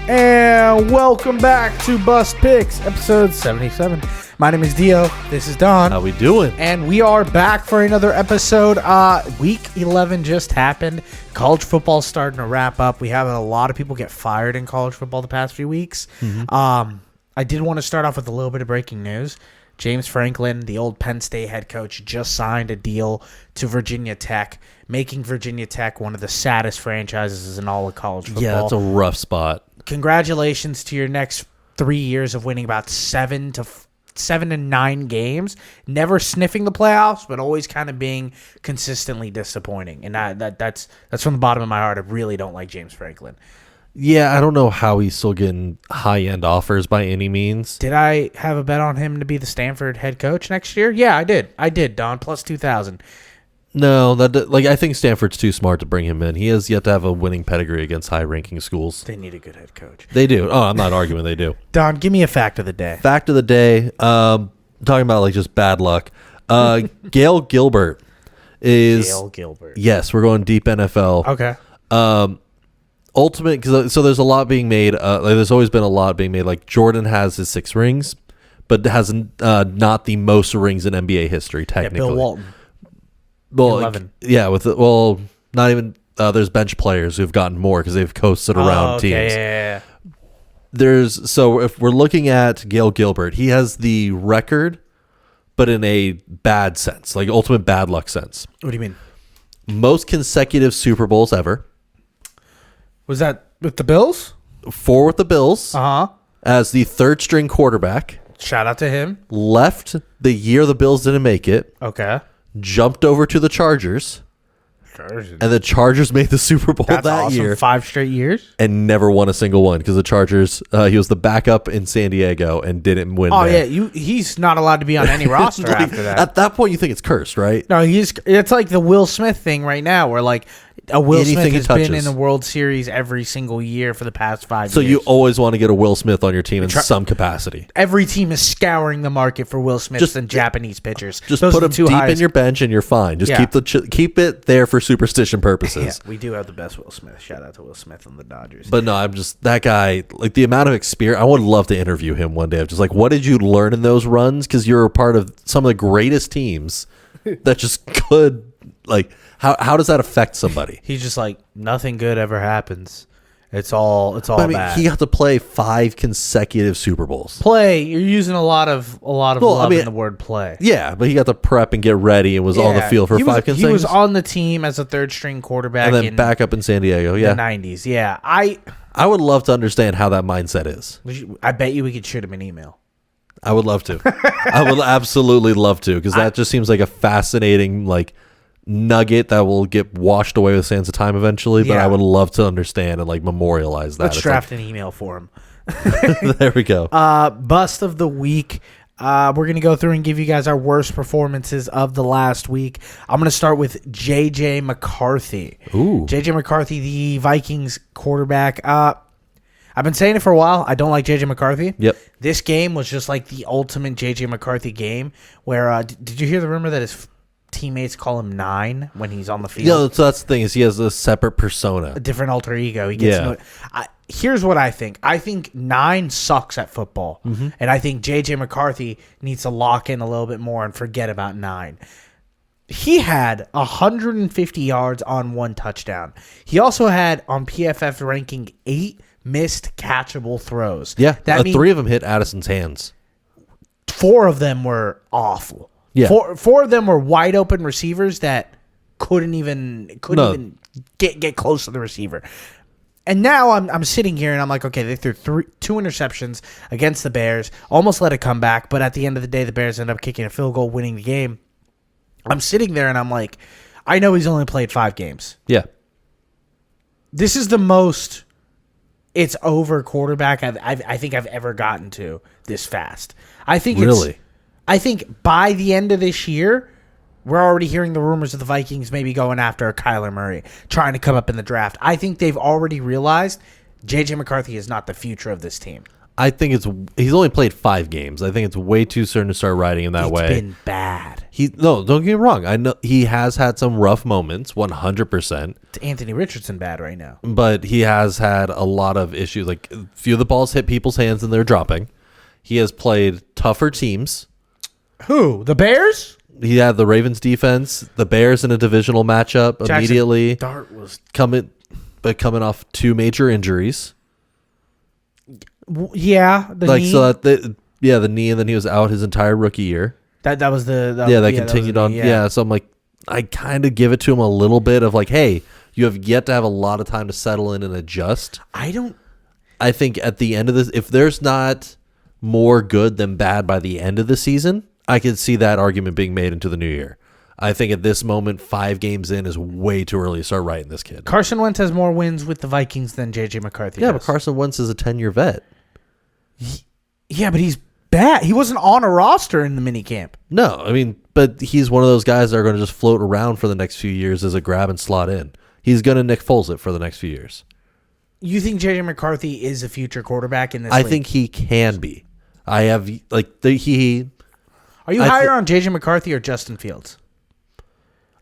And welcome back to Bust Picks, episode 77. My name is Dio. This is Don. How we doing? And we are back for another episode. Week 11 just happened. College football starting to wrap up. We have a lot of people get fired in college football the past few weeks. I did want to start off with a little bit of breaking news. James Franklin, the old Penn State head coach, just signed a deal to Virginia Tech, making Virginia Tech one of the saddest franchises in all of college football. Yeah, that's a rough spot. Congratulations to your next 3 years of winning about 7 to 9 games, never sniffing the playoffs, but always kind of being consistently disappointing. And that's from the bottom of my heart. I really don't like James Franklin. Yeah, I don't know how he's still getting high-end offers by any means. Did I have a bet on him to be the Stanford head coach next year? Yeah, I did, Don, plus 2,000. No, I think Stanford's too smart to bring him in. He has yet to have a winning pedigree against high-ranking schools. They need a good head coach. They do. Oh, I'm not arguing they do. Don, give me a fact of the day. Fact of the day, talking about just bad luck. Gail Gilbert is... Gail Gilbert. Yes, we're going deep NFL. Okay. Ultimate, so there's a lot being made. There's always been a lot being made. Like Jordan has his 6 rings, but has not the most rings in NBA history technically. Yeah, Bill Walton. Well, 11. Yeah, not even. There's bench players who've gotten more because they've coasted around teams. Yeah. So if we're looking at Gail Gilbert, he has the record, but in a bad sense, like ultimate bad luck sense. What do you mean? Most consecutive Super Bowls ever. Was that with the Bills? 4 with the Bills. As the 3rd string quarterback. Shout out to him. Left the year the Bills didn't make it. Okay. Jumped over to the Chargers. And the Chargers made the Super Bowl That's that awesome. year. 5 straight years. And never won a single one because the Chargers, he was the backup in San Diego and didn't win. Oh, there. yeah. He's not allowed to be on any roster after that. At that point, you think it's cursed, right? No, it's like the Will Smith thing right now where like Will Smith has been in the World Series every single year for the past 5 years. So you always want to get a Will Smith on your team in some capacity. Every team is scouring the market for Will Smiths and Japanese pitchers. Just put them deep in your bench and you're fine. Just keep it there for superstition purposes. Yeah, we do have the best Will Smith. Shout out to Will Smith and the Dodgers. But no, I'm just that guy. Like the amount of experience, I would love to interview him one day. I'm just like, what did you learn in those runs? Because you're a part of some of the greatest teams that just could like. How does that affect somebody? He's just like, nothing good ever happens. It's all bad. He got to play 5 consecutive Super Bowls. Play. You're using a lot of love in the word play. Yeah, but he got to prep and get ready and was on the field for 5 consecutive. He was on the team as a 3rd string quarterback and then back up in San Diego. Yeah, the 90s. Yeah, I would love to understand how that mindset is. I bet you we could shoot him an email. I would love to. I would absolutely love to because that just seems like a fascinating nugget that will get washed away with sands of time eventually, but I would love to understand and memorialize that. Let's draft an email for him. There we go. Bust of the week. We're going to go through and give you guys our worst performances of the last week. I'm going to start with J.J. McCarthy. Ooh. J.J. McCarthy, the Vikings quarterback. I've been saying it for a while. I don't like J.J. McCarthy. Yep. This game was just like the ultimate J.J. McCarthy game where, did you hear the rumor that his teammates call him 9 when he's on the field? Yeah, so that's the thing is he has a separate persona, a different alter ego. He gets here's what I think. I think 9 sucks at football, and I think J.J. McCarthy needs to lock in a little bit more and forget about 9. He had 150 yards on 1 touchdown. He also had on PFF ranking 8 missed catchable throws. Yeah, that means 3 of them hit Addison's hands. 4 of them were awful. Yeah. Four of them were wide open receivers that couldn't even get close to the receiver. And now I'm sitting here and I'm like, okay, they threw 2 interceptions against the Bears, almost let it come back, but at the end of the day, the Bears end up kicking a field goal, winning the game. I'm sitting there and I'm like, I know he's only played 5 games. Yeah. This is the most it's over quarterback I think I've ever gotten to this fast. I think really. I think by the end of this year, we're already hearing the rumors of the Vikings maybe going after Kyler Murray, trying to come up in the draft. I think they've already realized J.J. McCarthy is not the future of this team. I think he's only played 5 games. I think it's way too soon to start writing him that way. It's been bad. Don't get me wrong. I know he has had some rough moments, 100%. It's Anthony Richardson bad right now. But he has had a lot of issues. Like, a few of the balls hit people's hands and they're dropping. He has played tougher teams. Who? The Bears? He had the Ravens defense, the Bears in a divisional matchup Jackson immediately. Dart was coming off 2 major injuries. the knee. So the knee, and then he was out his entire rookie year. That was the That continued on. Yeah, so I'm like, I kind of give it to him a little bit of like, hey, you have yet to have a lot of time to settle in and adjust. I think at the end of this, if there's not more good than bad by the end of the season, I could see that argument being made into the new year. I think at this moment, 5 games in is way too early to start writing this kid. Carson Wentz has more wins with the Vikings than J.J. McCarthy Yeah, does. but Carson Wentz is a 10-year vet. Yeah, but he's bad. He wasn't on a roster in the minicamp. No, I mean, but he's one of those guys that are going to just float around for the next few years as a grab and slot in. He's going to Nick Foles it for the next few years. You think J.J. McCarthy is a future quarterback in this I league? think he can be. I have, like, Are you higher on J.J. McCarthy or Justin Fields?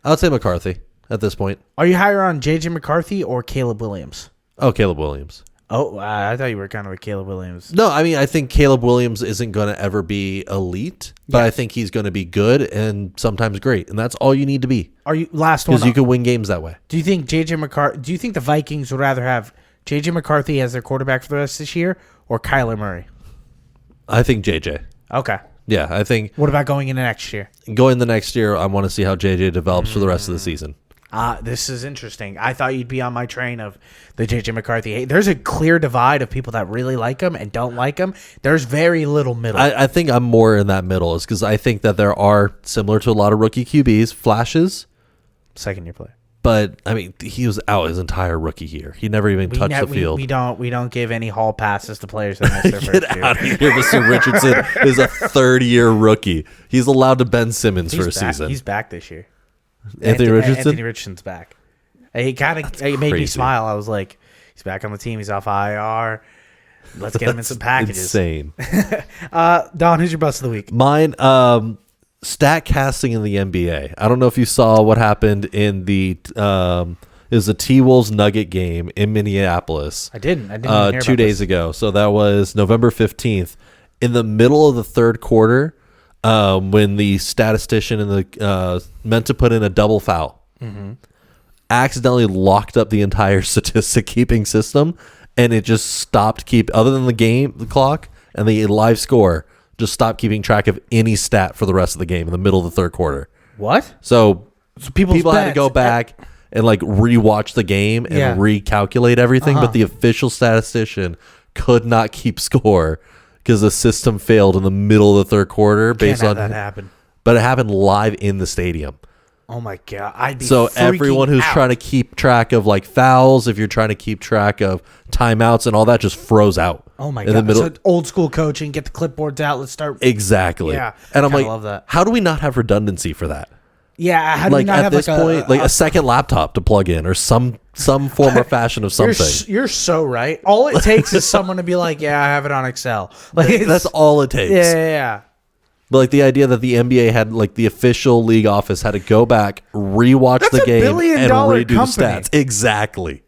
I would say McCarthy at this point. Are you higher on J.J. McCarthy or Caleb Williams? Oh, Caleb Williams. Oh, I thought you were kind of a Caleb Williams. No, I mean, I think Caleb Williams isn't going to ever be elite, but I think he's going to be good and sometimes great, and that's all you need to be. Are you last one? Because you can win games that way. Do you think J.J. McCarthy? Do you think the Vikings would rather have J.J. McCarthy as their quarterback for the rest of this year or Kyler Murray? I think JJ. Okay. Yeah, I think What about going into next year? going the next year, I want to see how JJ develops for the rest of the season. This is interesting. I thought you'd be on my train of the J.J. McCarthy hate. There's a clear divide of people that really like him and don't like him. There's very little middle. I think I'm more in that middle, is because I think that there are, similar to a lot of rookie QBs, flashes. Second year player. But I mean, he was out his entire rookie year. He never even touched the field. We don't give any hall passes to players that miss their Get first year. out of here, Mr. Richardson is a 3rd-year rookie. He's allowed to Ben Simmons for a season. He's back this year. Anthony Richardson. Anthony Richardson's back. He kind of made me crazy. smile. I was like, he's back on the team. He's off IR. Let's get him in some packages. Insane. Don, who's your bust of the week? Mine, stat casting in the NBA. I don't know if you saw what happened in the it was the T-Wolves Nugget game in Minneapolis. I didn't even hear 2 about days this. ago. So that was November 15th. In the middle of the 3rd quarter, when the statistician and the meant to put in a double foul, accidentally locked up the entire statistic keeping system, and it just stopped other than the clock and the live score, just stopped keeping track of any stat for the rest of the game in the middle of the 3rd quarter. What? So people's people had to bets- go back and like rewatch the game and Yeah. recalculate everything, but the official statistician could not keep score because the system failed in the middle of the 3rd quarter Can't have that happen. but it happened live in the stadium. Oh my god! I'd be So freaking everyone who's out. trying to keep track of like fouls, if you're trying to keep track of timeouts and all that, just froze out. Oh my in the god! middle. So old school coaching, get the clipboards out. Let's start. Exactly. Yeah, And I'm kinda like, love that. how do we not have redundancy for that? Yeah, how do you Like not at have this like point, like a second laptop to plug in or some form or fashion of You're, something. you're so right. All it takes is someone to be like, "Yeah, I have it on Excel." Like it's- That's all it takes. Yeah. But like the idea that the NBA had, like the official league office had to go back, rewatch That's the a game, and billion-dollar redo company. the stats. Exactly.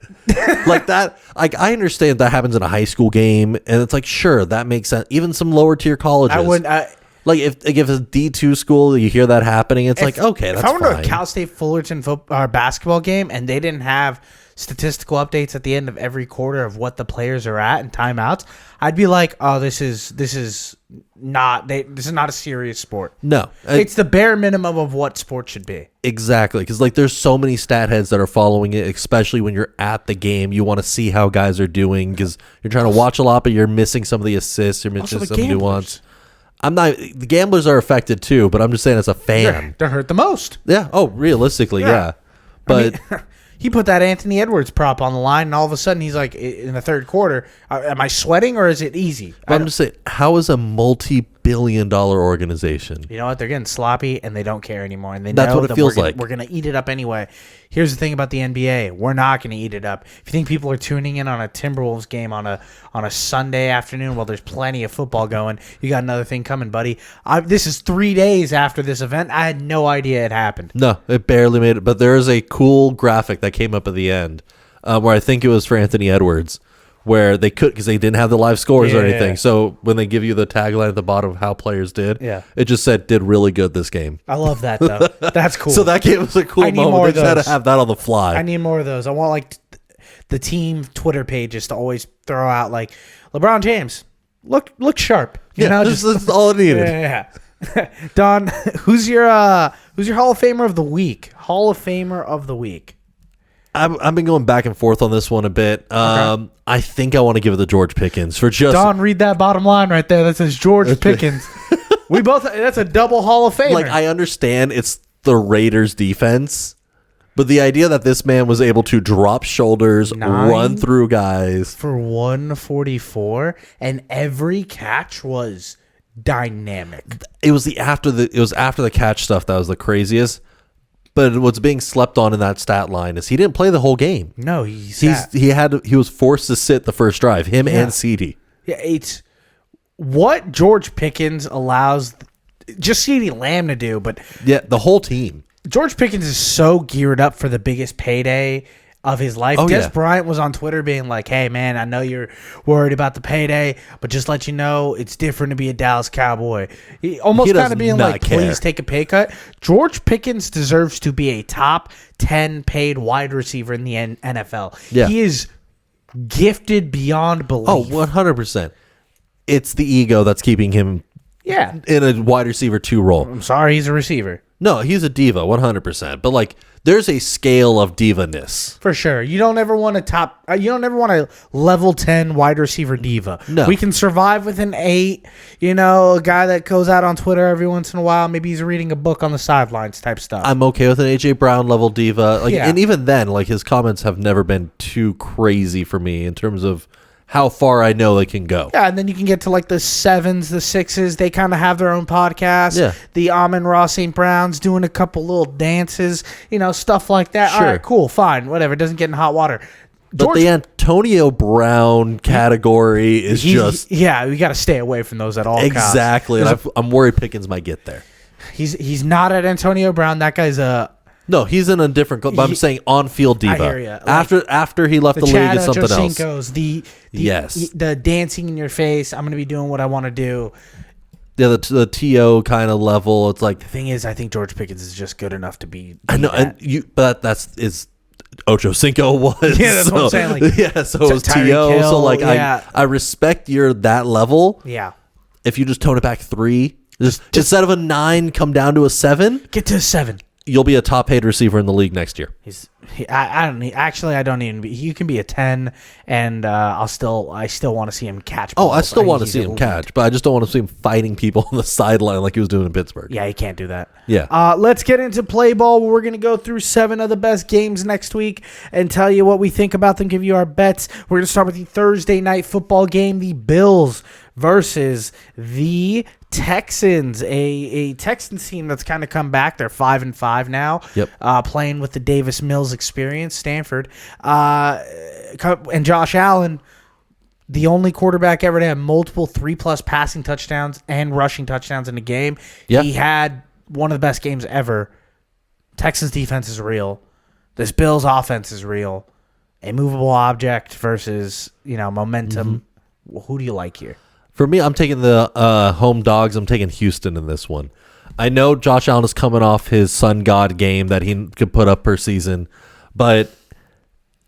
Like that. Like I understand that happens in a high school game, and it's like sure that makes sense. Even some lower tier colleges. I wouldn't. Like if it's a D2 school, you hear that happening, it's like okay, that's if I went fine. to a Cal State Fullerton basketball game and they didn't have statistical updates at the end of every quarter of what the players are at and timeouts, I'd be like, "Oh, this is not a serious sport." No, It's the bare minimum of what sports should be. exactly, because like there's so many stat heads that are following it, especially when you're at the game. You want to see how guys are doing because you're trying to watch a lot, but you're missing some of the assists, you're missing Also, the some gamblers. nuance. I'm not. The gamblers are affected too, but I'm just saying as a fan. They're hurt the most. Yeah. Oh, realistically, yeah. But I mean, he put that Anthony Edwards prop on the line, and all of a sudden he's like, in the 3rd quarter, am I sweating or is it easy? I'm just saying, how is a billion organization. You know what? They're getting sloppy and they don't care anymore. And That's know what it that feels we're gonna, like. We're going to eat it up anyway. Here's the thing about the NBA. We're not going to eat it up. If you think people are tuning in on a Timberwolves game on a Sunday afternoon while there's plenty of football going, you got another thing coming, buddy. This is 3 days after this event. I had no idea it happened. No, it barely made it. But there is a cool graphic that came up at the end where I think it was for Anthony Edwards, where they could, because they didn't have the live scores or anything. Yeah. So when they give you the tagline at the bottom of how players did, it just said, did really good this game. I love that, though. That's cool. So that game was a cool I need moment. more They of just had those. to have that on the fly. I need more of those. I want like the team Twitter pages to always throw out like LeBron James look sharp. You know, this is all it needed. yeah. Don, who's your Hall of Famer of the week? Hall of Famer of the week. I've been going back and forth on this one a bit. I think I want to give it to George Pickens for just Don, read that bottom line right there. That says George Pickens. We both. That's a double Hall of Famer. like I understand it's the Raiders defense, but the idea that this man was able to drop shoulders, 9 run through guys. for 144, and every catch was dynamic. It was after the catch stuff that was the craziest. But what's being slept on in that stat line is he didn't play the whole game. No, he was forced to sit the first drive. Him and CD. Yeah, it's what George Pickens allows just CeeDee Lamb to do, but Yeah, the whole team. George Pickens is so geared up for the biggest payday of his life. Oh, Des yeah. Bryant was on Twitter being like, hey, man, I know you're worried about the payday, but just let you know it's different to be a Dallas Cowboy. He almost does kind of being not like, care. please take a pay cut. George Pickens deserves to be a top 10 paid wide receiver in the NFL. Yeah. He is gifted beyond belief. Oh, 100%. It's the ego that's keeping him yeah. in a wide receiver 2 role. I'm sorry, he's a receiver. No, he's a diva, 100%. But like, there's a scale of diva-ness. For sure. You don't ever want a level 10 wide receiver diva. No. We can survive with an 8, a guy that goes out on Twitter every once in a while. Maybe he's reading a book on the sidelines type stuff. I'm okay with an AJ Brown level diva. Like, Yeah. and even then, like his comments have never been too crazy for me in terms of how far I know they can go. Yeah, and then you can get to like the 7s, the 6s. They kind of have their own podcast. Yeah. The Amon-Ra St. Brown's doing a couple little dances, stuff like that. Sure. All right, cool, fine, whatever. It doesn't get in hot water. But the Antonio Brown category is just yeah, we got to stay away from those at all costs. exactly. And I'm worried Pickens might get there. He's not at Antonio Brown. That guy's a No, he's in a different club. But I'm saying on-field diva. I hear ya. Like, after he left the league Chad is something else. Ochocinco's, Yes. the dancing in your face. I'm going to be doing what I want to do. Yeah, the TO kind of level. It's like The thing is, I think George Pickens is just good enough to be. I know, that. but is Ocho Cinco was. Yeah, that's what I'm saying, like, yeah, so it was Tyreek TO. Hill, So like, yeah. I respect you're that level. Yeah. If you just tone it back 3, just instead of a 9, come down to a 7. Get to a 7. You'll be a top paid receiver in the league next year. I don't even. You can be a 10, and I still want to see him catch. Oh, balls. I still want to he's see him elite. catch, but I just don't want to see him fighting people on the sideline like he was doing in Pittsburgh. Yeah, he can't do that. Yeah. Let's get into play ball. We're going to go through 7 of the best games next week and tell you what we think about them, give you our bets. We're going to start with the Thursday night football game, the Bills versus the Texans, a Texans team that's kind of come back. They're 5-5 now. Yep. Playing with the Davis Mills experience, Stanford. And Josh Allen, the only quarterback ever to have multiple 3+ passing touchdowns and rushing touchdowns in a game. Yeah. He had one of the best games ever. Texans defense is real. This Bills offense is real. A movable object versus, momentum. Who do you like here? For me, I'm taking the home dogs. I'm taking Houston in this one. I know Josh Allen is coming off his sun god game that he could put up per season, but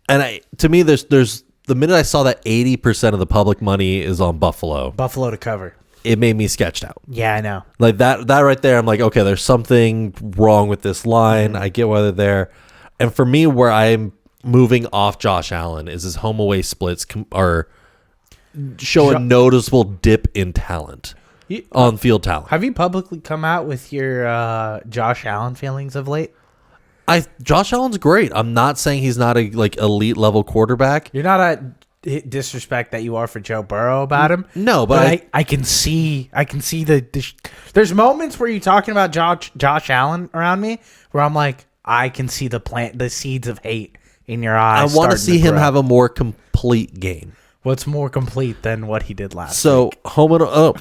to me, there's the minute I saw that 80% of the public money is on Buffalo, Buffalo to cover. it made me sketched out. Yeah, I know. Like that right there, I'm like, okay, there's something wrong with this line. I get why they're there. And for me, where I'm moving off Josh Allen is his home away splits are show a noticeable dip in talent, on field talent. Have you publicly come out with your Josh Allen feelings of late? Josh Allen's great. I'm not saying he's not a elite level quarterback. You're not at disrespect that you are for Joe Burrow about him. No, but I can see there's moments where you're talking about Josh Allen around me where I'm like, I can see the seeds of hate in your eyes. I want to starting see him grow. have a more complete game. What's more complete than what he did last week? So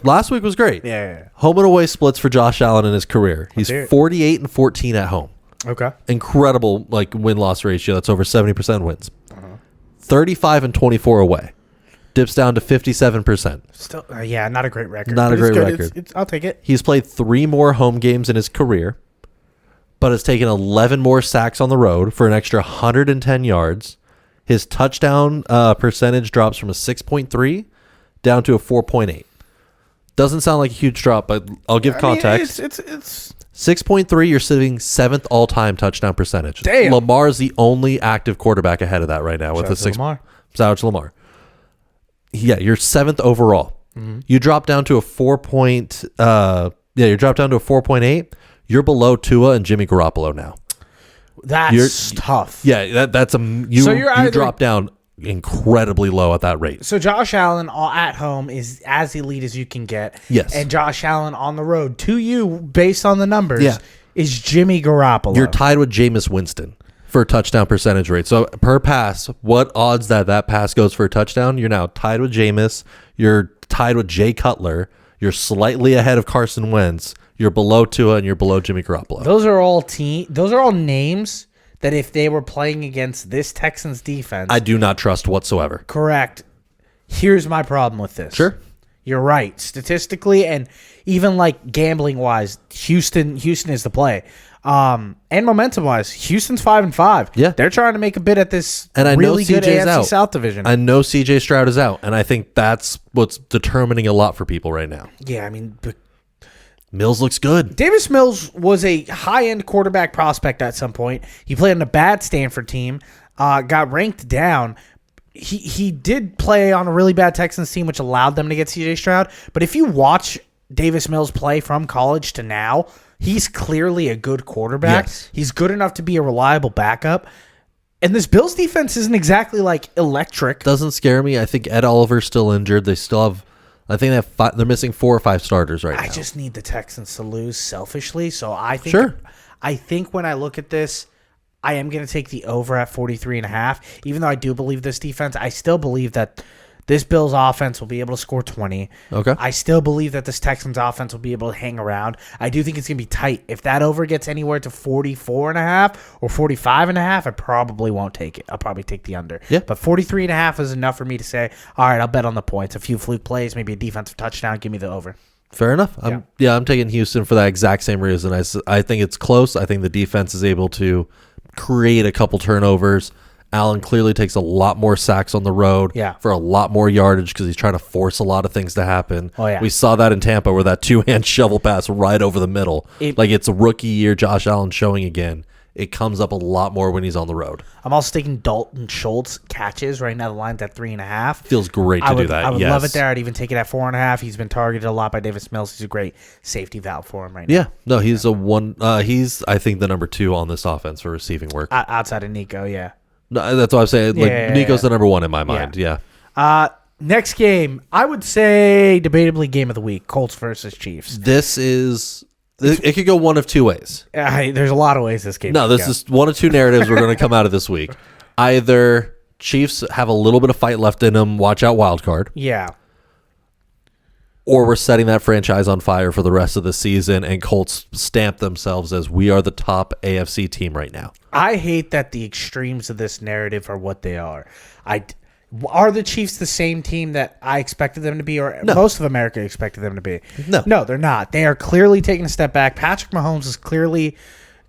last week was great. Yeah. Home and away splits for Josh Allen in his career. He's hear it. 48-14 at home. Okay. Incredible win-loss ratio. That's over 70% wins. 35-24 away. Dips down to 57%. Still, not a great record. Not a but it's great good. record. I'll take it. He's played 3 more home games in his career, but has taken 11 more sacks on the road for an extra 110 yards. His touchdown percentage drops from a 6.3 down to a 4.8. Doesn't sound like a huge drop, but I'll give context. It's 6.3, you're sitting 7th all-time touchdown percentage. Damn. Lamar is the only active quarterback ahead of that right now with a 6. Lamar. Shout out to Lamar. Yeah, you're 7th overall. You drop down to a 4.8. You're below Tua and Jimmy Garoppolo now. That's tough. Yeah, that's you drop down incredibly low at that rate. So Josh Allen at home is as elite as you can get. Yes. And Josh Allen on the road, to you, based on the numbers, Yeah. is Jimmy Garoppolo. You're tied with Jameis Winston for touchdown percentage rate. So per pass, what odds that pass goes for a touchdown? You're now tied with Jameis. You're tied with Jay Cutler. You're slightly ahead of Carson Wentz. You're below Tua and you're below Jimmy Garoppolo. Those are all names that if they were playing against this Texans defense, I do not trust whatsoever. correct. Here's my problem with this. Sure. You're right. Statistically and even like gambling wise, Houston is the play. And momentum wise, Houston's 5-5. Yeah. They're trying to make a bid at this And I really know good CJ's AFC out. South division. I know CJ Stroud is out, and I think that's what's determining a lot for people right now. Yeah, I mean, but Mills looks good. Davis Mills was a high-end quarterback prospect at some point. He played on a bad Stanford team, got ranked down. He did play on a really bad Texans team, which allowed them to get C.J. Stroud. But if you watch Davis Mills play from college to now, he's clearly a good quarterback. Yes. He's good enough to be a reliable backup. And this Bills defense isn't exactly like electric. Doesn't scare me. I think Ed Oliver's still injured. They still have, I think they have they're missing 4 or 5 starters right now. I just need the Texans to lose selfishly. So I think, Sure. I think when I look at this, I am going to take the over at 43.5. Even though I do believe this defense, I still believe that this Bills offense will be able to score 20. Okay. I still believe that this Texans offense will be able to hang around. I do think it's going to be tight. If that over gets anywhere to 44.5 or 45.5, I probably won't take it. I'll probably take the under. Yeah. But 43.5 is enough for me to say, all right, I'll bet on the points. A few fluke plays, maybe a defensive touchdown. Give me the over. Fair enough. I'm taking Houston for that exact same reason. I think it's close. I think the defense is able to create a couple turnovers. Allen clearly takes a lot more sacks on the road for a lot more yardage because he's trying to force a lot of things to happen. Oh, yeah. We saw that in Tampa where that 2-hand shovel pass right over the middle. It's a rookie year Josh Allen showing again. It comes up a lot more when he's on the road. I'm also taking Dalton Schultz catches. Right now the line's at 3.5. Feels great to do that. I would love it there. I'd even take it at 4.5. He's been targeted a lot by Davis Mills. He's a great safety valve for him right now. Yeah. No, he's he's I think the number 2 on this offense for receiving work. Outside of Nico, yeah. No, that's what I'm saying. Nico's the number 1 in my mind. Yeah. Next game, I would say debatably game of the week, Colts versus Chiefs. This is it could go one of 2 ways. There's a lot of ways this game No, could this go. is one of 2 narratives we're going to come out of this week. Either Chiefs have a little bit of fight left in them, watch out wild card, Yeah. or we're setting that franchise on fire for the rest of the season and Colts stamp themselves as we are the top AFC team right now. I hate that the extremes of this narrative are what they are. Are the Chiefs the same team that I expected them to be, or most of America expected them to be? No, they're not. They are clearly taking a step back. Patrick Mahomes has clearly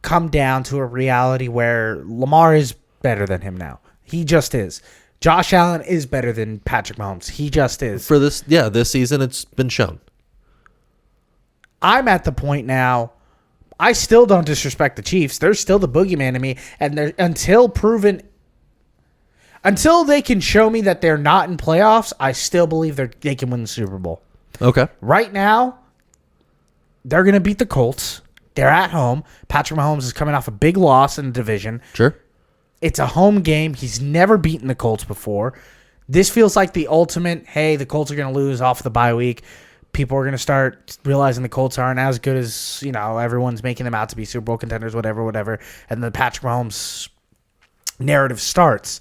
come down to a reality where Lamar is better than him now. He just is. Josh Allen is better than Patrick Mahomes. He just is. For this season, it's been shown. I'm at the point now, I still don't disrespect the Chiefs. They're still the boogeyman to me, and they're until they can show me that they're not in playoffs, I still believe they can win the Super Bowl. Okay. Right now, they're going to beat the Colts. They're at home. Patrick Mahomes is coming off a big loss in the division. Sure. It's a home game. He's never beaten the Colts before. This feels like the ultimate, hey, the Colts are going to lose off the bye week. People are going to start realizing the Colts aren't as good as, everyone's making them out to be Super Bowl contenders, whatever. And the Patrick Mahomes narrative starts.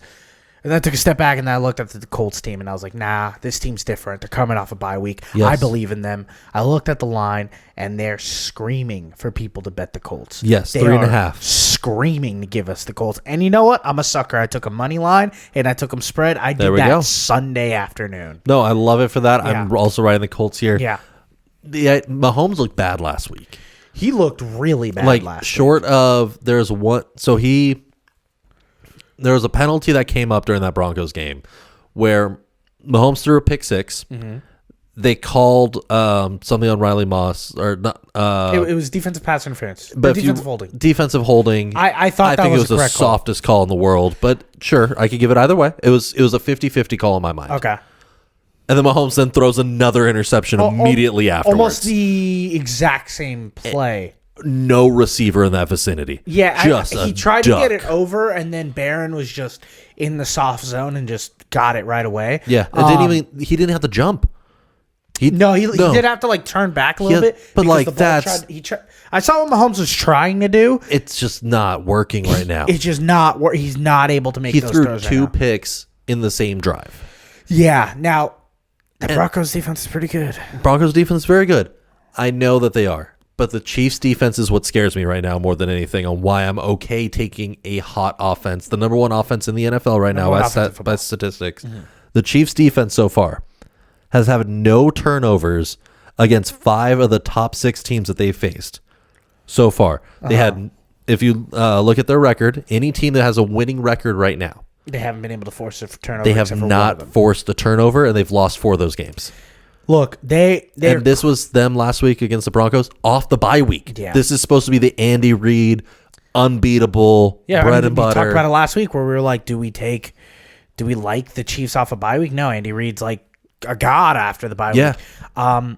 And then I took a step back and I looked at the Colts team and I was like, nah, this team's different. They're coming off a bye week. Yes. I believe in them. I looked at the line and they're screaming for people to bet the Colts. Yes, They 3.5. are screaming to give us the Colts. And you know what? I'm a sucker. I took a money line and I took them spread. I did that go. Sunday afternoon. No, I love it for that. Yeah. I'm also riding the Colts here. Yeah. Mahomes looked bad last week. He looked really bad Like last short of there's one. So there was a penalty that came up during that Broncos game where Mahomes threw a pick six. Mm-hmm. They called something on Riley Moss or not. It was defensive pass interference. But Defensive holding. Defensive holding. I thought that think was it was the the correct call. softest call in the world, but sure, I could give it either way. It was a 50-50 call in my mind. Okay. And then Mahomes then throws another interception immediately afterwards. Almost the exact same play. No receiver in that vicinity. Yeah, Just he a tried to get duck. it over, and then Barron was just in the soft zone and just got it right away. Yeah, he didn't have to jump. He did have to turn back a little bit, but because the ball that's I saw what Mahomes was trying to do. it's just not working right now. It's just not. He's not able to make. He those threw throws right two now. picks in the same drive. Yeah. Now, the Broncos defense is pretty good. Broncos defense is very good. I know that they are. But the Chiefs defense is what scares me right now more than anything on why I'm okay taking a hot offense, the number one offense in the NFL right now by statistics. Mm-hmm. The Chiefs defense so far has had no turnovers against 5 of the top 6 teams that they've faced so far. They had, if you look at their record, any team that has a winning record right now, They haven't been able to force a turnover. they have except for one of not them. forced a turnover, and they've lost 4 of those games. Look, and this was them last week against the Broncos off the bye week. Yeah. This is supposed to be the Andy Reid unbeatable bread and butter. We talked about it last week where we were like, do we like the Chiefs off a bye week? No, Andy Reid's like a god after the bye Yeah. week.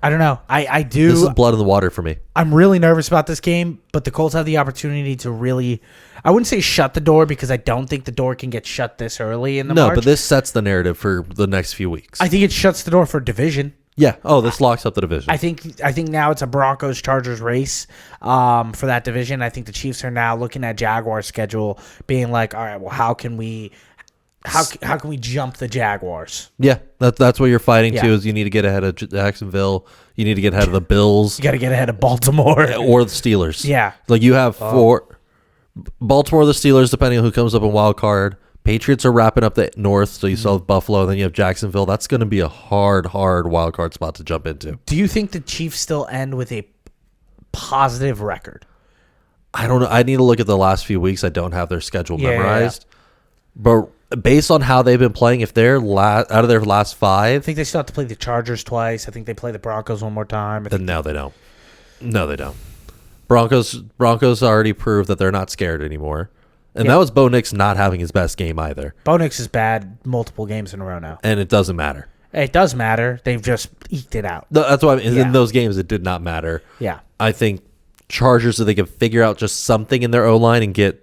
I don't know. I do. This is blood in the water for me. I'm really nervous about this game, but the Colts have the opportunity to really, I wouldn't say shut the door because I don't think the door can get shut this early in the March. But this sets the narrative for the next few weeks. I think it shuts the door for division. Yeah. Oh, this locks up the division. I think now it's a Broncos Chargers race for that division. I think the Chiefs are now looking at Jaguars' schedule, being like, all right, well, how can we jump the Jaguars? Yeah, that's what you're fighting Yeah. to. Is you need to get ahead of Jacksonville. You need to get ahead of the Bills You got to get ahead of Baltimore. or the Steelers. Yeah. Like you have 4 Baltimore, the Steelers, depending on who comes up in wild card. Patriots are wrapping up the North, so you still have Buffalo. Then you have Jacksonville. That's going to be a hard wild card spot to jump into. Do you think the Chiefs still end with a positive record? I don't know. I need to look at the last few weeks. I don't have their schedule Yeah, memorized. But based on how they've been playing, if they're out of their last 5, I think they still have to play the Chargers twice. I think they play the Broncos one more time. then no, they don't. No, they don't. Broncos already proved that they're not scared anymore. And Yeah. that was Bo Nix not having his best game either. Bo Nix is bad multiple games in a row now. And it doesn't matter. It does matter. They've just eked it out. That's why Yeah. in those games it did not matter. Yeah. I think Chargers, if they can figure out just something in their O-line and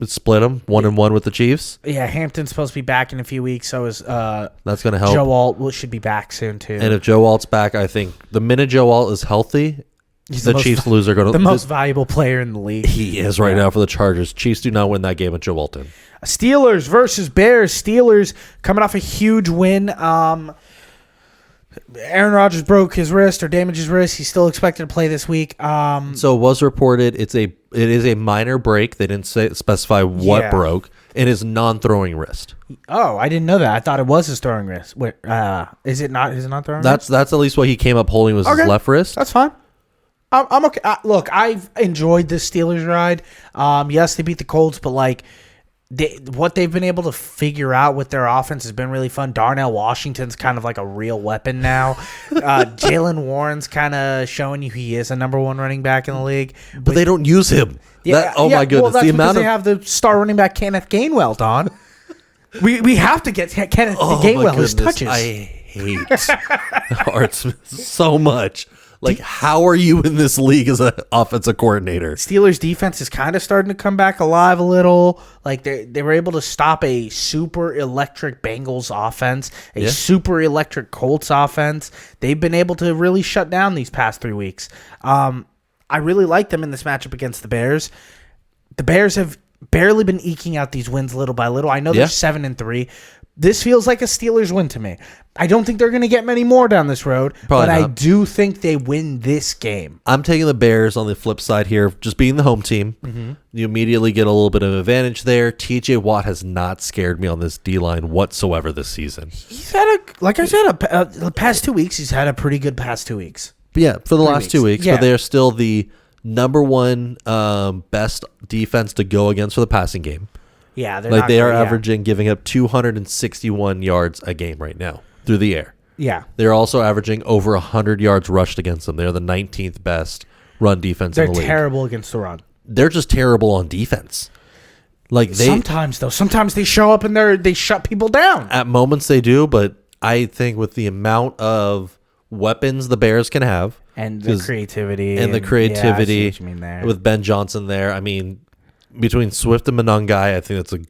split them 1-1 with the Chiefs, Yeah, Hampton's supposed to be back in a few weeks. So is that's going to help. Joe Alt should be back soon too. And if Joe Alt's back, I think the minute Joe Alt is healthy, He's the most Chiefs lose are going to. the most valuable player in the league. He is right now for the Chargers. Chiefs do not win that game with Joe Alt in. Steelers versus Bears. Steelers coming off a huge win. Aaron Rodgers broke his wrist or damaged his wrist. He's still expected to play this week. So it was reported it is a minor break. They didn't specify what Yeah. broke, and his non-throwing wrist. Oh, I didn't know that. I thought it was his throwing wrist. Wait, is it not? Is it not throwing wrist? That's at least what he came up holding was Okay. his left wrist. That's fine. I'm okay. Look, I've enjoyed this Steelers ride. Yes, they beat the Colts, but what they've been able to figure out with their offense has been really fun. Darnell Washington's kind of like a real weapon now. Jalen Warren's kind of showing you he is a number 1 running back in the league. But they don't use him. My goodness! Well, that's the because amount they of have the star running back Kenneth Gainwell, Don. We have to get Kenneth my Gainwell his goodness, touches. I hate Art Smith so much. Like, how are you in this league as an offensive coordinator? Steelers defense is kind of starting to come back alive a little. Like they were able to stop a super electric Bengals offense, a super electric Colts offense. They've been able to really shut down these past 3 weeks. I really like them in this matchup against the Bears. The Bears have barely been eking out these wins little by little. I know they're 7-3. This feels like a Steelers win to me. I don't think they're going to get many more down this road, but I do think they win this game. I'm taking the Bears on the flip side here, just being the home team. Mm-hmm. You immediately get a little bit of advantage there. TJ Watt has not scared me on this D-line whatsoever this season. He's had like I said, the past 2 weeks, he's had a pretty good past 2 weeks. But yeah, for the last 2 weeks, Yeah. but they're still the number one best defense to go against for the passing game. Yeah, they're Like not they are great, yeah. averaging, giving up 261 yards a game right now through the air. Yeah. They're also averaging over 100 yards rushed against them. They're the 19th best run defense They're in the league. terrible against the run. They're just terrible on defense. Like Sometimes they show up and they shut people down. at moments they do, but I think with the amount of weapons the Bears can have And the creativity. and the Yeah, I creativity see what you mean there. with Ben Johnson there, I mean, between Swift and Monangai, I think that's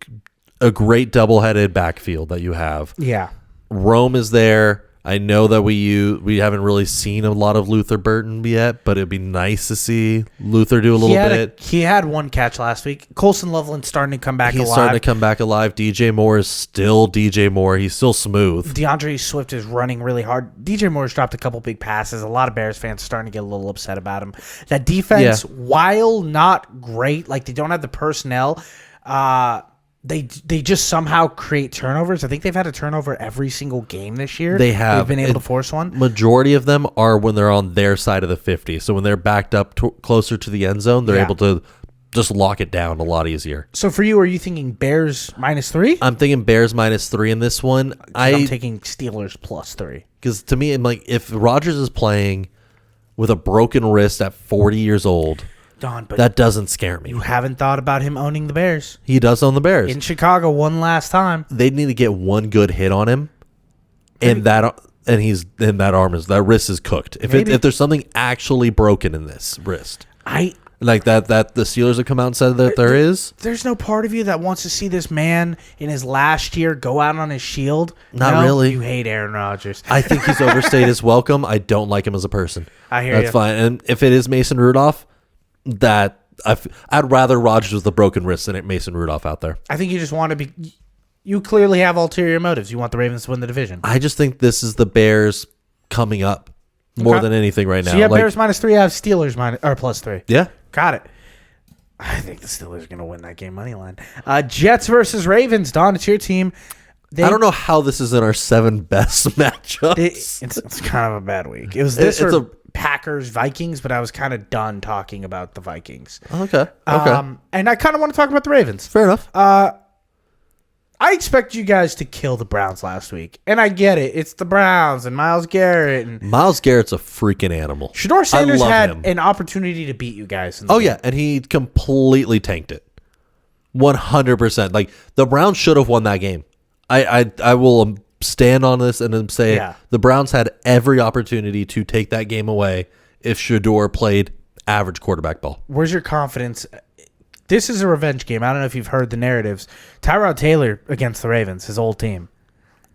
a great double-headed backfield that you have. Yeah. Rome is there. I know that we haven't really seen a lot of Luther Burton yet, but it'd be nice to see Luther do a little bit. He had one catch last week. Colson Loveland's starting to come back He's alive. starting to come back alive. DJ Moore is still DJ Moore. He's still smooth. DeAndre Swift is running really hard. DJ Moore's dropped a couple big passes. A lot of Bears fans are starting to get a little upset about him. That defense, while not great, like they don't have the personnel, they just somehow create turnovers. I think they've had a turnover every single game this year. They have. They've been able to force one. Majority of them are when they're on their side of the 50. So when they're backed up closer to the end zone, they're able to just lock it down a lot easier. So for you, are you thinking Bears -3? I'm thinking Bears -3 in this one. I'm taking Steelers +3. Because to me, I'm like, if Rodgers is playing with a broken wrist at 40 years old, Don, but that doesn't scare me. you haven't thought about him owning the Bears. He does own the Bears. In Chicago one last time. They need to get one good hit on him, and that wrist is cooked. If there's something actually broken in this wrist, like that the Steelers have come out and said that there is. There's no part of you that wants to see this man in his last year go out on his shield. Not really. You hate Aaron Rodgers. I think he's overstayed his welcome. I don't like him as a person. I hear That's you. fine. And if it is Mason Rudolph, I'd rather Rodgers with the broken wrist than Mason Rudolph out there. I think you just want to be. You clearly have ulterior motives. You want the Ravens to win the division. I just think this is the Bears coming up more than anything right now. So you have Bears -3. I have Steelers +3. Yeah. Got it. I think the Steelers are going to win that game money line. Jets versus Ravens. Don, it's your team. I don't know how this is in our 7 best matchups. It's kind of a bad week. It was Packers Vikings, but I was kind of done talking about the Vikings. Okay. And I kind of want to talk about the Ravens. Fair enough. I expect you guys to kill the Browns last week, and I get it. It's the Browns and Myles Garrett and Myles Garrett's a freaking animal. Shador Sanders love had him. an opportunity to beat you guys. In the game. Yeah, and he completely tanked it. 100%. Like the Browns should have won that game. I will stand on this and then say the Browns had every opportunity to take that game away if Shador played average quarterback ball. Where's your confidence? This is a revenge game. I don't know if you've heard the narratives. Tyrod Taylor against the Ravens, his old team.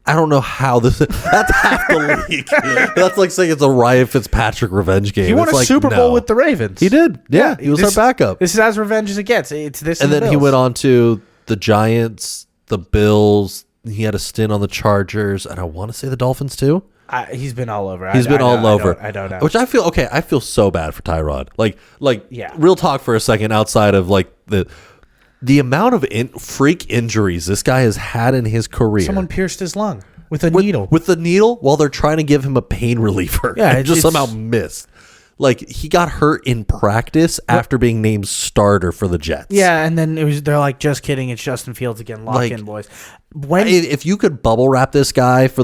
I don't know how this. That's half the league. That's like saying it's a Ryan Fitzpatrick revenge game. He won It's a like, Super Bowl no. with the Ravens. He did. Yeah, he was our backup. This is as revenge as it gets. It's this, And the then he Bills. went on to the Giants, the Bills. He had a stint on the Chargers, and I want to say the Dolphins too. He's been all over. He's been all over. I don't know. Which I feel okay. I feel so bad for Tyrod. Like, Yeah. real talk for a second. Outside of like the amount of freak injuries this guy has had in his career. Someone pierced his lung with a needle. With the needle while they're trying to give him a pain reliever. Yeah, and just somehow missed. Like he got hurt in practice after being named starter for the Jets. Yeah, and then they're like, just kidding, it's Justin Fields again. Lock in, boys. If you could bubble wrap this guy for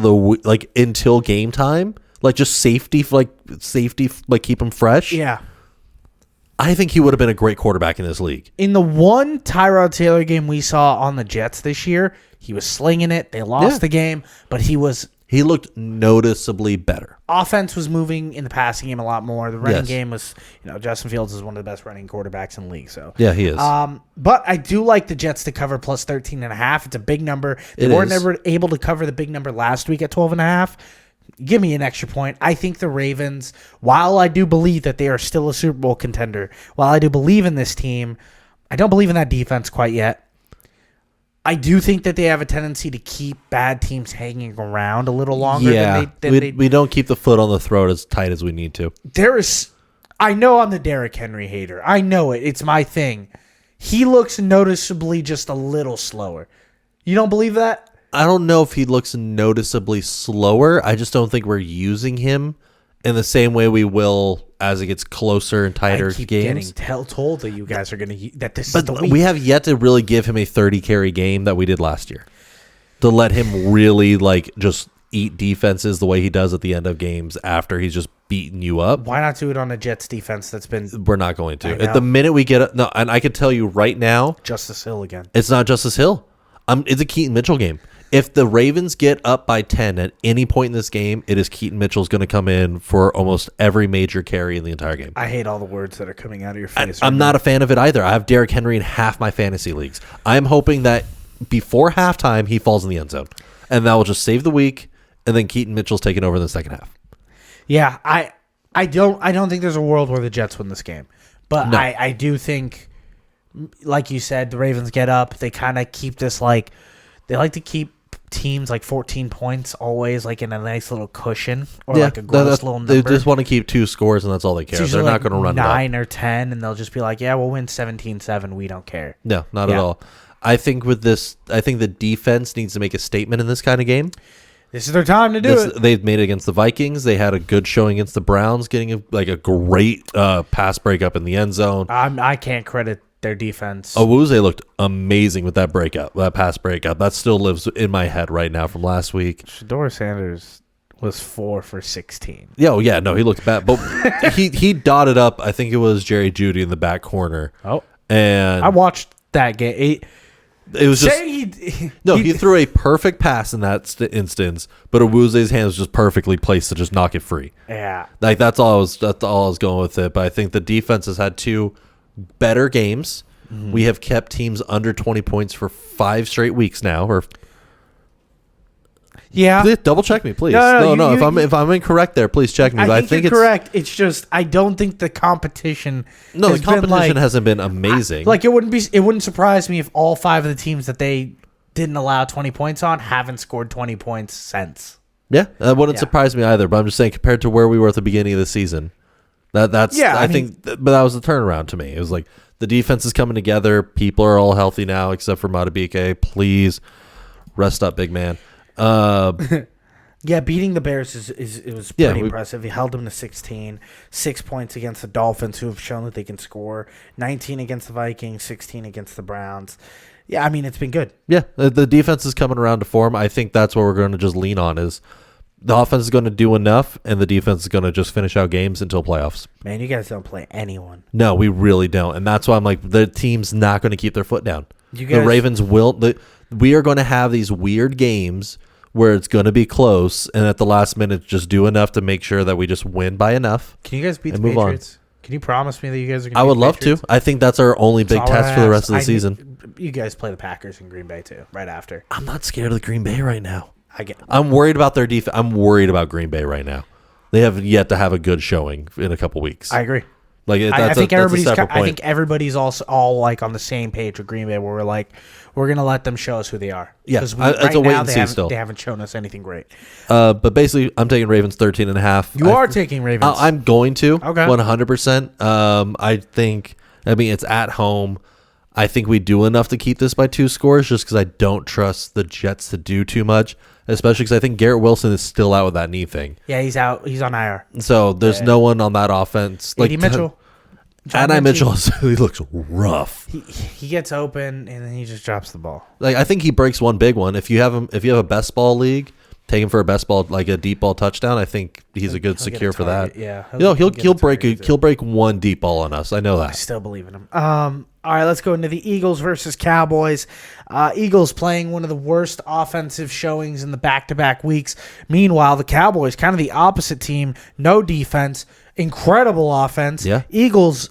until game time, like just safety, keep him fresh. Yeah. I think he would have been a great quarterback in this league. In the one Tyrod Taylor game we saw on the Jets this year, he was slinging it. They lost the game, but he was He looked noticeably better. Offense was moving in the passing game a lot more. The running Yes. game was, Justin Fields is one of the best running quarterbacks in the league. So Yeah, he is. But I do like the Jets to cover plus 13.5. It's a big number. They It weren't is. ever able to cover the big number last week at 12.5. Give me an extra point. I think the Ravens, while I do believe that they are still a Super Bowl contender, while I do believe in this team, I don't believe in that defense quite yet. I do think that they have a tendency to keep bad teams hanging around a little longer yeah, than they we don't keep the foot on the throat as tight as we need to. I know I'm the Derrick Henry hater. I know it. It's my thing. He looks noticeably just a little slower. You don't believe that? I don't know if he looks noticeably slower. I just don't think we're using him in the same way we will as it gets closer and tighter I keep games. getting told that you guys are going to that this is the But week. we have yet to really give him a 30 carry game that we did last year. To let him really just eat defenses the way he does at the end of games after he's just beaten you up. Why not do it on a Jets defense that's been We're not going I to. know. At the minute we get no, and I can tell you right now, Justice Hill again? it's not Justice Hill. It's a Keaton Mitchell game. If the Ravens get up by 10 at any point in this game, it is Keaton Mitchell's going to come in for almost every major carry in the entire game. I hate all the words that are coming out of your face. I'm not a fan of it either. I have Derrick Henry in half my fantasy leagues. I'm hoping that before halftime he falls in the end zone, and that will just save the week. And then Keaton Mitchell's taking over in the second half. Yeah, I don't think there's a world where the Jets win this game, but No. I do think, like you said, the Ravens get up. They kind of keep this they like to keep teams 14 points always in a nice little cushion or a gross little number. They just want to keep 2 scores, and that's all they care. It's They're usually not going to run 9 or 10, and they'll just be like, "Yeah, we'll win 17-7. We don't care." No, not at Yeah. all. I think with this, the defense needs to make a statement in this kind of game. This is their time to do it. They've made it against the Vikings. They had a good showing against the Browns, getting a great pass breakup in the end zone. I can't credit their defense. Awuzie looked amazing with that pass breakup. That still lives in my head right now from last week. Shedeur Sanders was 4 for 16. Yeah, oh, yeah, no, he looked bad, but he dotted up. I think it was Jerry Jeudy in the back corner. Oh, And I watched that game. it was just he threw a perfect pass in that instance, but Awuzie's hand was just perfectly placed to just knock it free. Yeah. That's all I was going with it. But I think the defense has had 2 better games. Mm-hmm. We have kept teams under 20 points for 5 straight weeks now. Or Yeah. please double check me, please. No, No, you- if I'm incorrect there, please check me. But I think you're correct. It's just I don't think the competition. No, has the competition been hasn't been amazing. it wouldn't surprise me if all 5 of the teams that they didn't allow 20 points on haven't scored 20 points since. Yeah, that wouldn't Yeah. surprise me either. But I'm just saying, compared to where we were at the beginning of the season, that's Yeah, I think but that was the turnaround to me. It was the defense is coming together. People are all healthy now, except for Madubuike. Please rest up, big man. Yeah, beating the Bears it was pretty we- impressive. He held them to 16, 6 points against the Dolphins, who have shown that they can score, 19 against the Vikings, 16 against the Browns. Yeah, I mean, it's been good. Yeah, the defense is coming around to form. I think that's what we're going to just lean on is the offense is going to do enough, and the defense is going to just finish out games until playoffs. Man, you guys don't play anyone. No, we really don't, and that's why I'm the team's not going to keep their foot down. You The guys- Ravens will. We are going to have these weird games where it's going to be close, and at the last minute, just do enough to make sure that we just win by enough. Can you guys beat the And move on. Patriots? Can you promise me that you guys are going to I would love to. I think that's our only big test for the rest of the season. You guys play the Packers in Green Bay, too, right after. I'm not scared of the Green Bay right now. I get I'm worried about their defense. I'm worried about Green Bay right now. They have yet to have a good showing in a couple weeks. I agree. That's I think everybody's. a separate I point. think everybody's also all on the same page with Green Bay, where we're gonna let them show us who they are. Yeah, 'Cause it's a wait and they see haven't- still. They haven't shown us anything great. But basically, I'm taking Ravens 13.5. You are taking Ravens. I'm going to. Okay. 100%. I think. I mean, it's at home. I think we do enough to keep this by 2 scores, just because I don't trust the Jets to do too much. Especially because I think Garrett Wilson is still out with that knee thing. Yeah, he's out. He's on IR. So there's no one on that offense. A.D. Mitchell. John Adai Mitchell. Mitchell, he looks rough. He gets open and then he just drops the ball. I think he breaks one big one. If you have a best ball league, take him for a best ball, like a deep ball touchdown. I think he's a good He'll get secure a for target, that. yeah. He'll break one deep ball on us. I know I that. still believe in him. All right, let's go into the Eagles versus Cowboys. Eagles playing one of the worst offensive showings in the back-to-back weeks. Meanwhile, the Cowboys, kind of the opposite team, no defense, incredible offense. Yeah. Eagles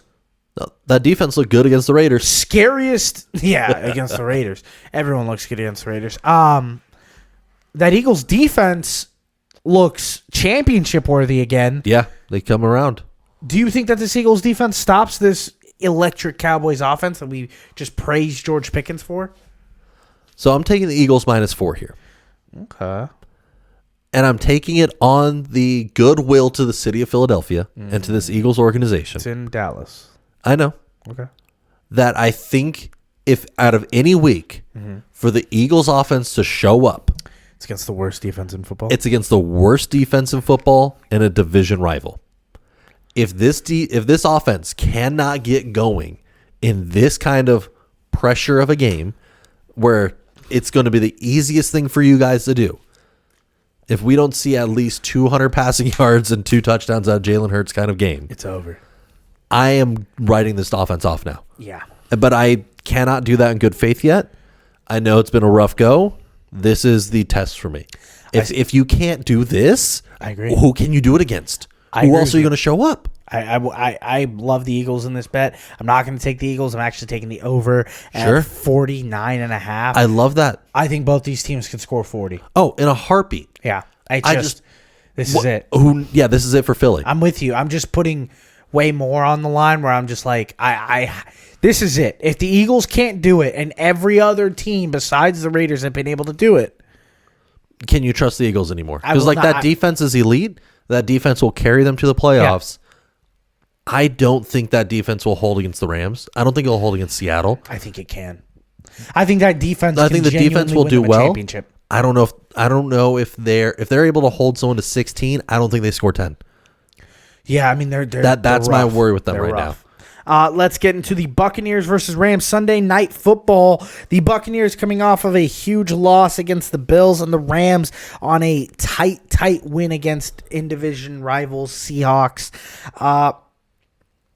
That defense looked good against the Raiders. scariest, against the Raiders. Everyone looks good against the Raiders. That Eagles defense looks championship worthy again. Yeah, they come around. Do you think that this Eagles defense stops this electric Cowboys offense that we just praised George Pickens for? So I'm taking the Eagles -4 here. Okay. And I'm taking it on the goodwill to the city of Philadelphia and to this Eagles organization. It's in Dallas. I know. Okay. That I think if out of any week for the Eagles offense to show up, It's against the worst defense in football. it's against the worst defense in football and a division rival. If this offense cannot get going in this kind of pressure of a game where it's going to be the easiest thing for you guys to do, if we don't see at least 200 passing yards and 2 touchdowns out of Jalen Hurts kind of game, It's over. I am writing this offense off now. Yeah. But I cannot do that in good faith yet. I know it's been a rough go. This is the test for me. If you can't do this, I agree. who can you do it against? I Who agree else with are you you. going to show up? I love the Eagles in this bet. I'm not going to take the Eagles. I'm actually taking the over at Sure. 49.5. I love that. I think both these teams could score 40. Oh, in a heartbeat. Yeah. This is Wh- it. This is it for Philly. I'm with you. I'm just putting way more on the line where I'm just like, this is it. If the Eagles can't do it and every other team besides the Raiders have been able to do it, Can you trust the Eagles anymore? I Because will that not. defense is elite. That defense will carry them to the playoffs. I don't think that defense will hold against the Rams. I don't think it'll hold against Seattle. I think it can. I think that defense. I can think the defense genuinely will win do them a well. Championship. I don't know if they're able to hold someone to 16. I don't think they score 10. Yeah, I mean they're That's my rough. worry with them They're right rough. Let's get into the Buccaneers versus Rams Sunday Night Football. The Buccaneers coming off of a huge loss against the Bills, and the Rams on a tight win against in-division rivals Seahawks.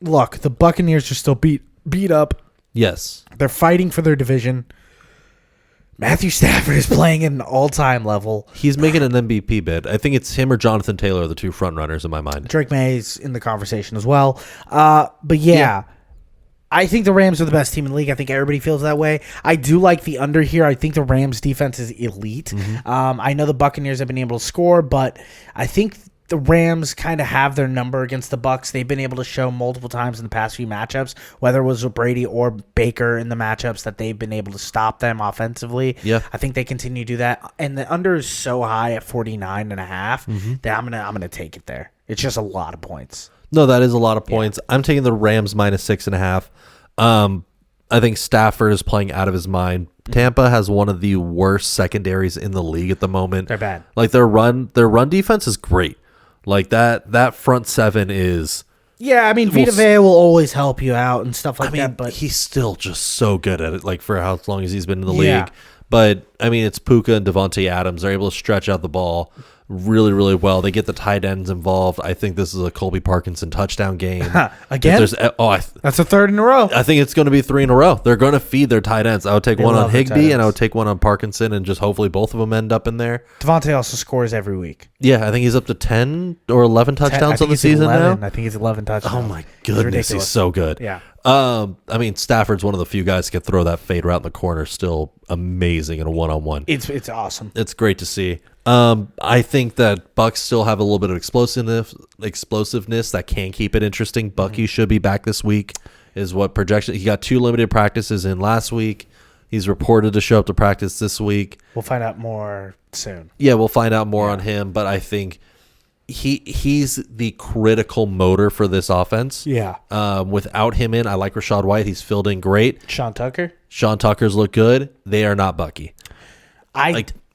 Look, the Buccaneers are still beat up. Yes. They're fighting for their division. Matthew Stafford is playing at an all-time level. He's making an MVP bid. I think it's him or Jonathan Taylor are the two front runners in my mind. Drake May's in the conversation as well. But yeah, I think the Rams are the best team in the league. I think everybody feels that way. I do like the under here. I think the Rams defense is elite. I know the Buccaneers have been able to score, but I think the Rams kind of have their number against the Bucs. They've been able to show multiple times in the past few matchups, whether it was with Brady or Baker in the matchups, that they've been able to stop them offensively. Yeah. I think they continue to do that. And the under is so high at 49.5 that I'm gonna take it there. It's just a lot of points. No, that is a lot of points. I'm taking the Rams -6.5. I think Stafford is playing out of his mind. Tampa has one of the worst secondaries in the league at the moment. They're bad. Like their run defense is great. Like that front seven is. Yeah, I mean, Vita Vea will always help you out and stuff like that, but he's still just so good at it. Like for how long as he's been in the Yeah. league. But I mean, it's Puka and Devontae Adams. They're able to stretch out the ball really, really well. They get the tight ends involved. I think this is a Colby Parkinson touchdown game. Again? If there's- that's a third in a row. I think it's going to be 3 in a row. They're going to feed their tight ends. I would take They one on love their tight Higbee and I ends. would take one on Parkinson, and just hopefully both of them end up in there. Devontae also scores every week. Yeah, I think he's up to 10 or 11 touchdowns on the season 11. now. I think it's 11 touchdowns. Oh my It's goodness, ridiculous. he's so good. Yeah. I mean, Stafford's one of the few guys that can throw that fade route in the corner. Still amazing in a one-on-one. It's awesome. It's great to see. I think that Bucks still have a little bit of explosiveness that can keep it interesting. Bucky should be back this week, is what projection. He got 2 limited practices in last week. He's reported to show up to practice this week. We'll find out more soon. Yeah, we'll find out more on him, but I think he's the critical motor for this offense. Yeah. Without him in, I like Rashad White. He's filled in great. Sean Tucker? Sean Tucker's look good. They are not Bucky.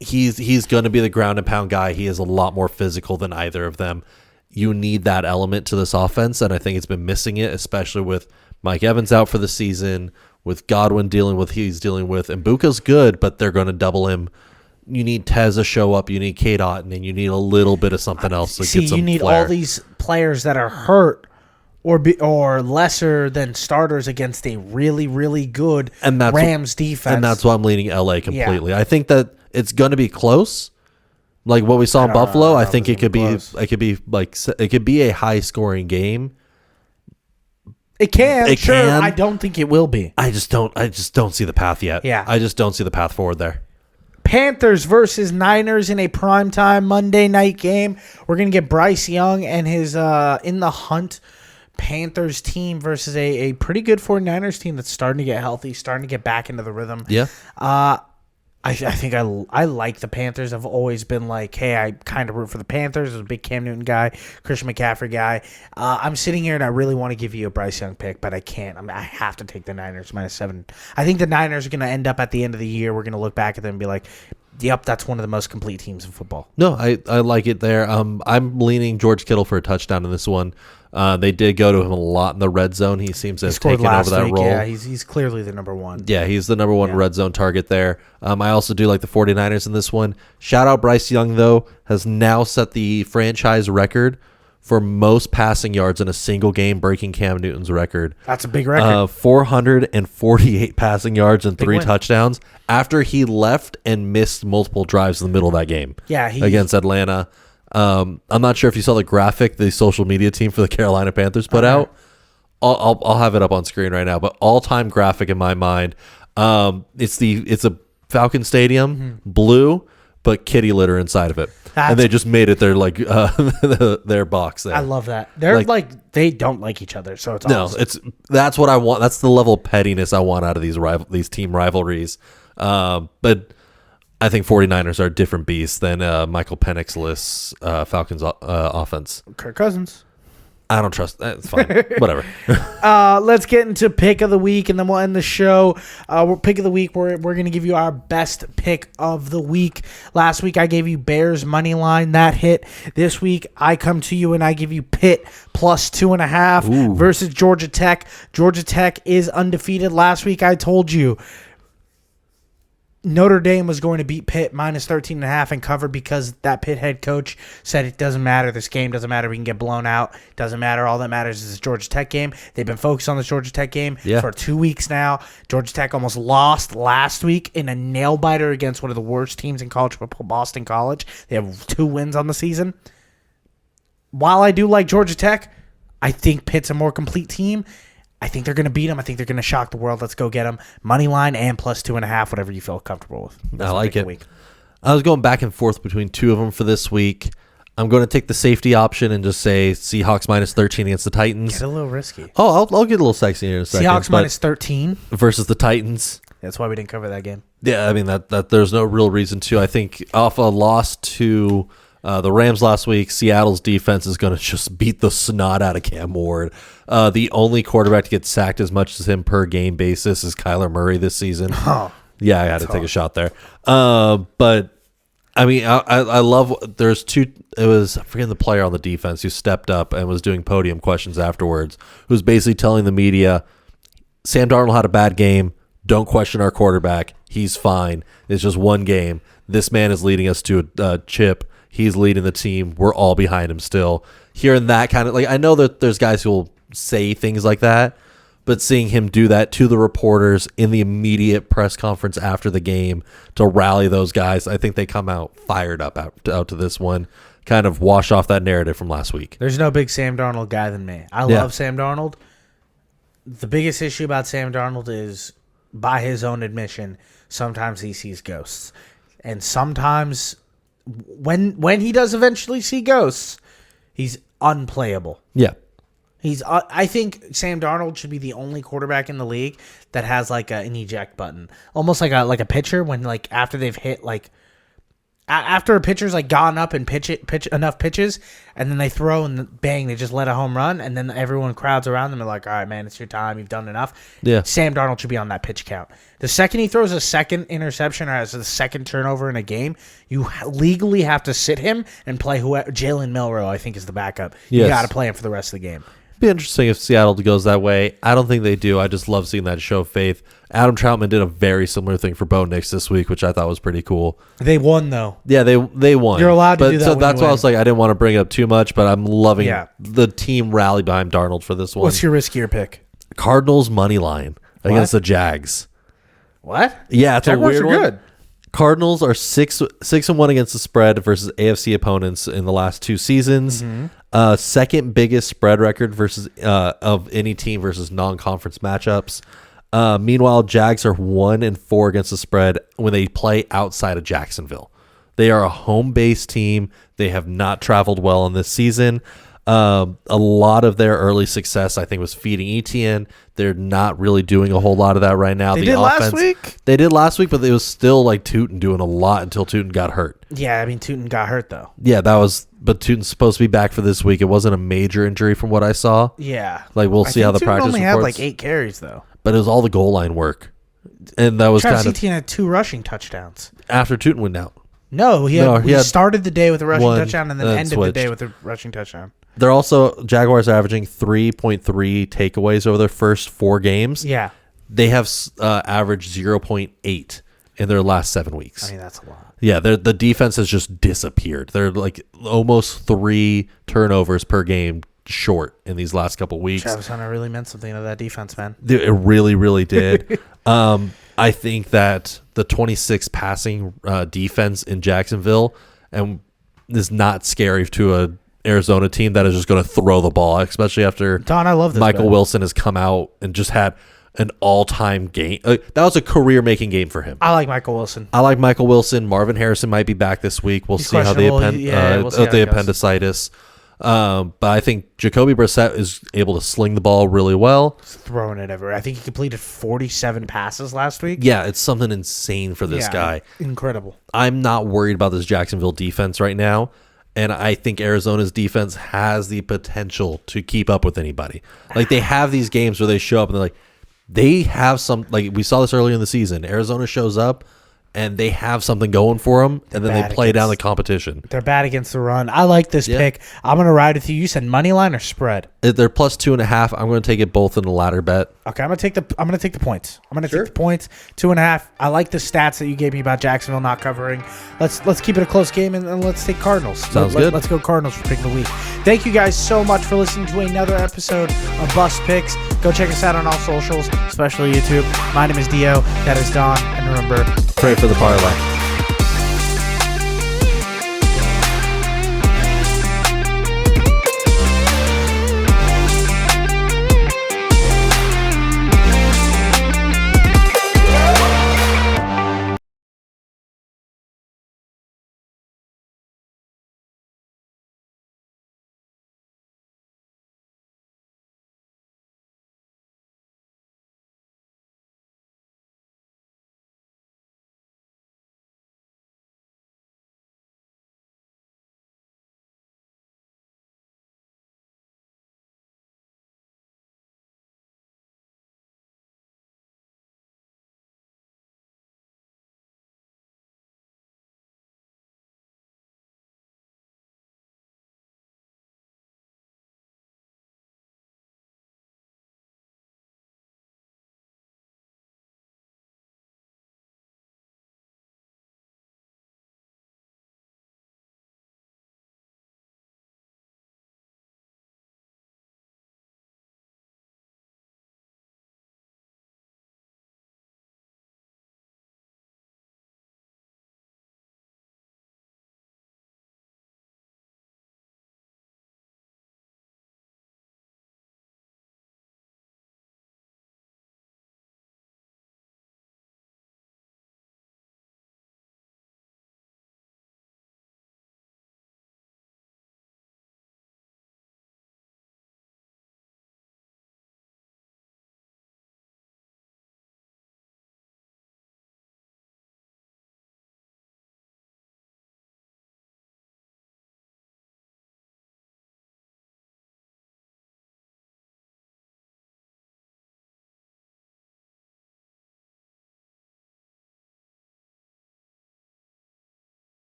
He's going to be the ground and pound guy. He is a lot more physical than either of them. You need that element to this offense, and I think it's been missing it, especially with Mike Evans out for the season, with Godwin dealing with he's dealing with, and Buka's good, but they're going to double him you need Tez to show up, you need Kate Otten, and you need a little bit of something else to See, get some you need flair. all these players that are hurt or lesser than starters against a really, really good Rams defense. And that's why I'm leaning LA completely. I think that it's going to be close. Like what we saw in Buffalo, I think it could be a high scoring game. It can. It sure. can. I don't think it will be. I just don't see the path yet. Yeah. I just don't see the path forward there. Panthers versus Niners in a primetime Monday night game. We're going to get Bryce Young and his in the hunt Panthers team versus a pretty good 49ers team that's starting to get healthy, starting to get back into the rhythm. Yeah. I think I like the Panthers. I've always been like, hey, I kind of root for the Panthers. I was a big Cam Newton guy, Christian McCaffrey guy. I'm sitting here and I really want to give you a Bryce Young pick, but I can't. I have to take the Niners -7. I think the Niners are going to end up at the end of the year. We're going to look back at them and be like, yep, that's one of the most complete teams in football. No, I like it there. I'm leaning George Kittle for a touchdown in this one. They did go to him a lot in the red zone. He seems to have taken over that role. Yeah, he's clearly the number one. Yeah, he's the number one red zone target there. I also do like the 49ers in this one. Shout out Bryce Young, though, has now set the franchise record for most passing yards in a single game, breaking Cam Newton's record. That's a big record. 448 passing yards and 3 win. touchdowns after he left and missed multiple drives in the middle of that game. Yeah, against Atlanta. I'm not sure if you saw the graphic the social media team for the Carolina Panthers put out. I'll have it up on screen right now. But all-time graphic in my mind. It's a Falcon Stadium, blue, but kitty litter inside of it, and they just made it their their box there. I love that. They're like they don't like each other, so it's awesome. That's what I want. That's the level of pettiness I want out of these team rivalries. But I think 49ers are a different beast than Michael Penixless Falcons offense. Kirk Cousins. I don't trust that. It's fine. Whatever. Let's get into pick of the week, and then we'll end the show. Pick of the week, we're going to give you our best pick of the week. Last week, I gave you Bears money line. That hit. This week, I come to you, and I give you Pitt plus 2.5 versus Georgia Tech. Georgia Tech is undefeated. Last week, I told you Notre Dame was going to beat Pitt minus 13.5 and cover because that Pitt head coach said it doesn't matter. This game doesn't matter. We can get blown out. Doesn't matter. All that matters is this Georgia Tech game. They've been focused on this Georgia Tech game for 2 weeks now. Georgia Tech almost lost last week in a nail-biter against one of the worst teams in college football, Boston College. They have 2 wins on the season. While I do like Georgia Tech, I think Pitt's a more complete team. I think they're going to beat them. I think they're going to shock the world. Let's go get them. Money line and plus 2.5, whatever you feel comfortable with. I like it. I was going back and forth between 2 of them for this week. I'm going to take the safety option and just say Seahawks minus 13 against the Titans. It's a little risky. Oh, I'll get a little sexy here in a second. Seahawks minus 13 versus the Titans. That's why we didn't cover that game. Yeah, I mean that there's no real reason to. I think off a loss to the Rams last week, Seattle's defense is going to just beat the snot out of Cam Ward. The only quarterback to get sacked as much as him per game basis is Kyler Murray this season. Yeah, I had to take a shot there. But I mean, I love. There's 2. It was, I forget the player on the defense who stepped up and was doing podium questions afterwards. Who's basically telling the media, Sam Darnold had a bad game. Don't question our quarterback. He's fine. It's just one game. This man is leading us to a chip. He's leading the team. We're all behind him still. Hearing that kind of, I know that there's guys who will say things like that, but seeing him do that to the reporters in the immediate press conference after the game to rally those guys, I think they come out fired up out to this one, kind of wash off that narrative from last week. There's no big Sam Darnold guy than me. I love Sam Darnold. The biggest issue about Sam Darnold is, by his own admission, sometimes he sees ghosts. And sometimes when he does eventually see ghosts, he's unplayable. Yeah. I think Sam Darnold should be the only quarterback in the league that has an eject button, almost like a pitcher when after they've hit after a pitcher's gone up and pitch enough pitches, and then they throw and bang, they just let a home run, and then everyone crowds around them and like, all right, man, it's your time, you've done enough. Yeah. Sam Darnold should be on that pitch count. The second he throws a second interception or has a second turnover in a game, you legally have to sit him and play Jalen Milroe, I think, is the backup. You got to play him for the rest of the game. Be interesting if Seattle goes that way. I don't think they do. I just love seeing that show of faith. Adam Troutman did a very similar thing for Bo Nix this week, which I thought was pretty cool. They won though. Yeah, they won. You're allowed to but do that So when that's you why I win. was like, I didn't want to bring up too much, but I'm loving Yeah. the team rally behind Darnold for this one. What's your riskier pick? Cardinals money line against the Jags. What? Yeah, it's Jaguars a weird are one. good. Cardinals are 6-1 against the spread versus AFC opponents in the last 2 seasons. Second biggest spread record versus of any team versus non-conference matchups. Meanwhile, Jags are 1-4 against the spread when they play outside of Jacksonville. They are a home-based team. They have not traveled well in this season. A lot of their early success, I think, was feeding Etienne. They're not really doing a whole lot of that right now. They did last week? They did last week, but it was still like Tootin doing a lot until Tootin got hurt. Yeah, I mean Tootin got hurt though. Yeah, but Tootin's supposed to be back for this week. It wasn't a major injury from what I saw. Yeah. Like, we'll see how the Tootin practice only reports. had like 8 carries though. But it was all the goal line work. And that was Travis kind of Etienne had 2 rushing touchdowns. after Tootin went out. No, he he had started the day with a rushing one, touchdown and then then ended the switched. day with a rushing touchdown. They're also, Jaguars are averaging 3.3 takeaways over their first 4 games. Yeah. They have averaged 0.8 in their last 7 weeks. I mean, that's a lot. Yeah, the defense has just disappeared. They're like almost 3 turnovers per game short in these last couple weeks. Travis Hunter really meant something to that defense, man. It really, really did. I think that the 26 passing defense in Jacksonville and is not scary to a Arizona team that is just going to throw the ball, especially after Don, I love this Michael bet. Wilson has come out and just had an all-time game. That was a career-making game for him. I like Michael Wilson. I like Michael Wilson. Marvin Harrison might be back this week. We'll He's see how the questionable. We'll see how the it goes. appendicitis. But I think Jacoby Brissett is able to sling the ball really well. He's throwing it everywhere. I think he completed 47 passes last week. Yeah, it's something insane for this guy. Incredible. I'm not worried about this Jacksonville defense right now. And I think Arizona's defense has the potential to keep up with anybody. Like, they have these games where they show up and they're like, they have some, like we saw this earlier in the season. Arizona shows up and they have something going for them, and then they play down the competition. They're bad against the run. I like this pick. I'm going to ride with you. You said money line or spread? They're plus 2.5. I'm going to take it both in the latter bet. Okay, I'm gonna take the points. I'm gonna take the points. 2.5. I like the stats that you gave me about Jacksonville not covering. Let's keep it a close game and let's take Cardinals. Sounds good. Let's go Cardinals for pick of the week. Thank you guys so much for listening to another episode of Bust Picks. Go check us out on all socials, especially YouTube. My name is Dio. That is Don. And remember, Pray for the parlay.